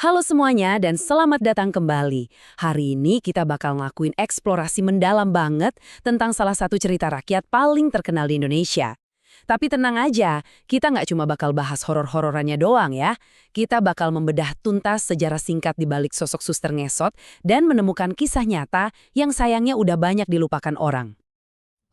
Halo semuanya dan selamat datang kembali. Hari ini kita bakal ngelakuin eksplorasi mendalam banget tentang salah satu cerita rakyat paling terkenal di Indonesia. Tapi tenang aja, kita nggak cuma bakal bahas horor-hororannya doang ya. Kita bakal membedah tuntas sejarah singkat di balik sosok Suster Ngesot dan menemukan kisah nyata yang sayangnya udah banyak dilupakan orang.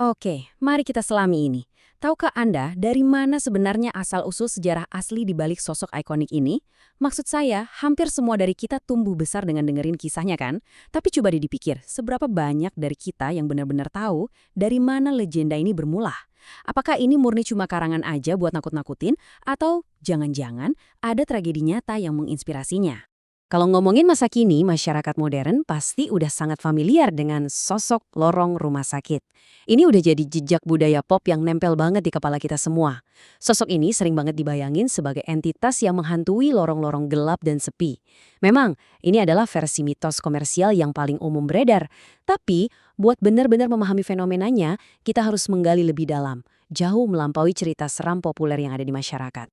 Oke, mari kita selami ini. Tahukah Anda dari mana sebenarnya asal-usul sejarah asli di balik sosok ikonik ini? Maksud saya, hampir semua dari kita tumbuh besar dengan dengerin kisahnya kan? Tapi coba dipikir, seberapa banyak dari kita yang benar-benar tahu dari mana legenda ini bermula? Apakah ini murni cuma karangan aja buat nakut-nakutin? Atau jangan-jangan ada tragedi nyata yang menginspirasinya? Kalau ngomongin masa kini, masyarakat modern pasti udah sangat familiar dengan sosok lorong rumah sakit. Ini udah jadi jejak budaya pop yang nempel banget di kepala kita semua. Sosok ini sering banget dibayangin sebagai entitas yang menghantui lorong-lorong gelap dan sepi. Memang, ini adalah versi mitos komersial yang paling umum beredar. Tapi, buat benar-benar memahami fenomenanya, kita harus menggali lebih dalam, jauh melampaui cerita seram populer yang ada di masyarakat.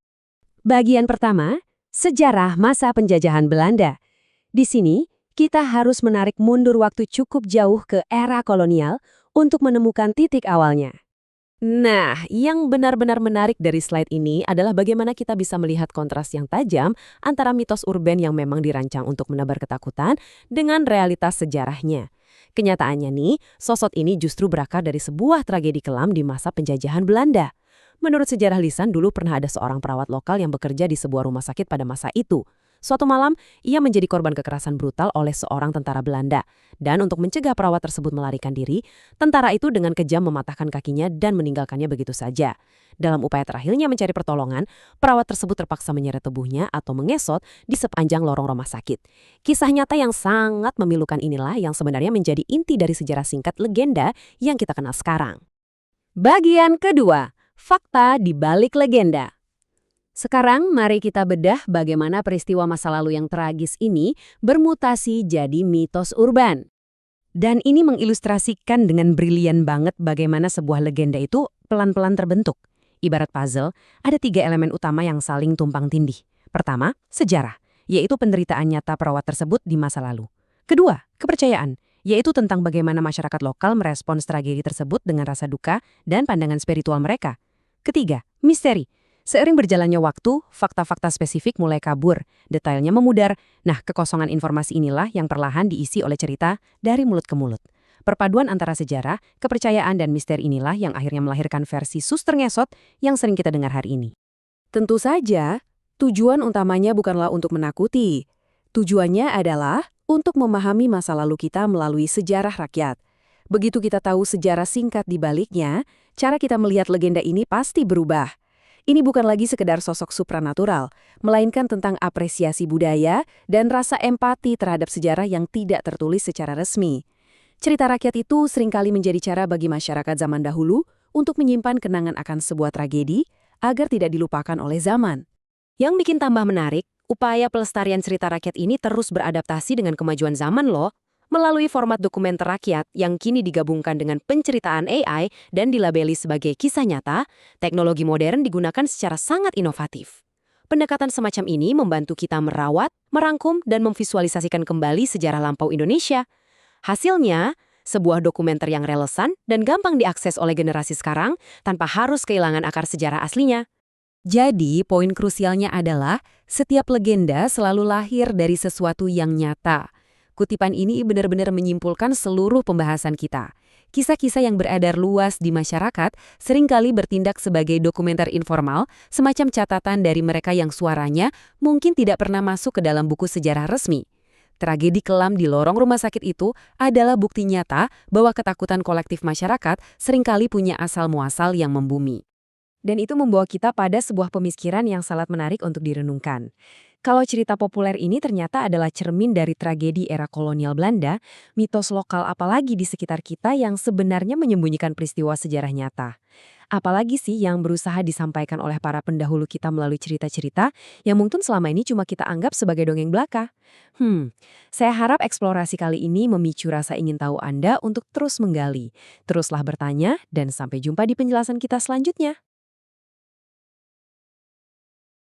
Bagian pertama, sejarah masa penjajahan Belanda. Di sini, kita harus menarik mundur waktu cukup jauh ke era kolonial untuk menemukan titik awalnya. Nah, yang benar-benar menarik dari slide ini adalah bagaimana kita bisa melihat kontras yang tajam antara mitos urban yang memang dirancang untuk menebar ketakutan dengan realitas sejarahnya. Kenyataannya nih, sosok ini justru berakar dari sebuah tragedi kelam di masa penjajahan Belanda. Menurut sejarah lisan, dulu pernah ada seorang perawat lokal yang bekerja di sebuah rumah sakit pada masa itu. Suatu malam, ia menjadi korban kekerasan brutal oleh seorang tentara Belanda. Dan untuk mencegah perawat tersebut melarikan diri, tentara itu dengan kejam mematahkan kakinya dan meninggalkannya begitu saja. Dalam upaya terakhirnya mencari pertolongan, perawat tersebut terpaksa menyeret tubuhnya atau mengesot di sepanjang lorong rumah sakit. Kisah nyata yang sangat memilukan inilah yang sebenarnya menjadi inti dari sejarah singkat legenda yang kita kenal sekarang. Bagian kedua. Fakta di balik legenda. Sekarang mari kita bedah bagaimana peristiwa masa lalu yang tragis ini bermutasi jadi mitos urban. Dan ini mengilustrasikan dengan brilian banget bagaimana sebuah legenda itu pelan-pelan terbentuk. Ibarat puzzle, ada 3 elemen utama yang saling tumpang tindih. Pertama, sejarah, yaitu penderitaan nyata perawat tersebut di masa lalu. Kedua, kepercayaan, yaitu tentang bagaimana masyarakat lokal merespons tragedi tersebut dengan rasa duka dan pandangan spiritual mereka. Ketiga, misteri. Seiring berjalannya waktu, fakta-fakta spesifik mulai kabur, detailnya memudar. Nah, kekosongan informasi inilah yang perlahan diisi oleh cerita dari mulut ke mulut. Perpaduan antara sejarah, kepercayaan, dan misteri inilah yang akhirnya melahirkan versi Suster Ngesot yang sering kita dengar hari ini. Tentu saja, tujuan utamanya bukanlah untuk menakuti. Tujuannya adalah untuk memahami masa lalu kita melalui sejarah rakyat. Begitu kita tahu sejarah singkat di baliknya, cara kita melihat legenda ini pasti berubah. Ini bukan lagi sekedar sosok supranatural, melainkan tentang apresiasi budaya dan rasa empati terhadap sejarah yang tidak tertulis secara resmi. Cerita rakyat itu seringkali menjadi cara bagi masyarakat zaman dahulu untuk menyimpan kenangan akan sebuah tragedi agar tidak dilupakan oleh zaman. Yang bikin tambah menarik, upaya pelestarian cerita rakyat ini terus beradaptasi dengan kemajuan zaman loh. Melalui format dokumenter rakyat yang kini digabungkan dengan penceritaan AI dan dilabeli sebagai kisah nyata, teknologi modern digunakan secara sangat inovatif. Pendekatan semacam ini membantu kita merawat, merangkum, dan memvisualisasikan kembali sejarah lampau Indonesia. Hasilnya, sebuah dokumenter yang relevan dan gampang diakses oleh generasi sekarang tanpa harus kehilangan akar sejarah aslinya. Jadi, poin krusialnya adalah setiap legenda selalu lahir dari sesuatu yang nyata. Kutipan ini benar-benar menyimpulkan seluruh pembahasan kita. Kisah-kisah yang beredar luas di masyarakat seringkali bertindak sebagai dokumenter informal, semacam catatan dari mereka yang suaranya mungkin tidak pernah masuk ke dalam buku sejarah resmi. Tragedi kelam di lorong rumah sakit itu adalah bukti nyata bahwa ketakutan kolektif masyarakat seringkali punya asal-muasal yang membumi. Dan itu membawa kita pada sebuah pemikiran yang sangat menarik untuk direnungkan. Kalau cerita populer ini ternyata adalah cermin dari tragedi era kolonial Belanda, mitos lokal apalagi di sekitar kita yang sebenarnya menyembunyikan peristiwa sejarah nyata. Apalagi sih yang berusaha disampaikan oleh para pendahulu kita melalui cerita-cerita yang mungkin selama ini cuma kita anggap sebagai dongeng belaka. Saya harap eksplorasi kali ini memicu rasa ingin tahu Anda untuk terus menggali. Teruslah bertanya dan sampai jumpa di penjelasan kita selanjutnya.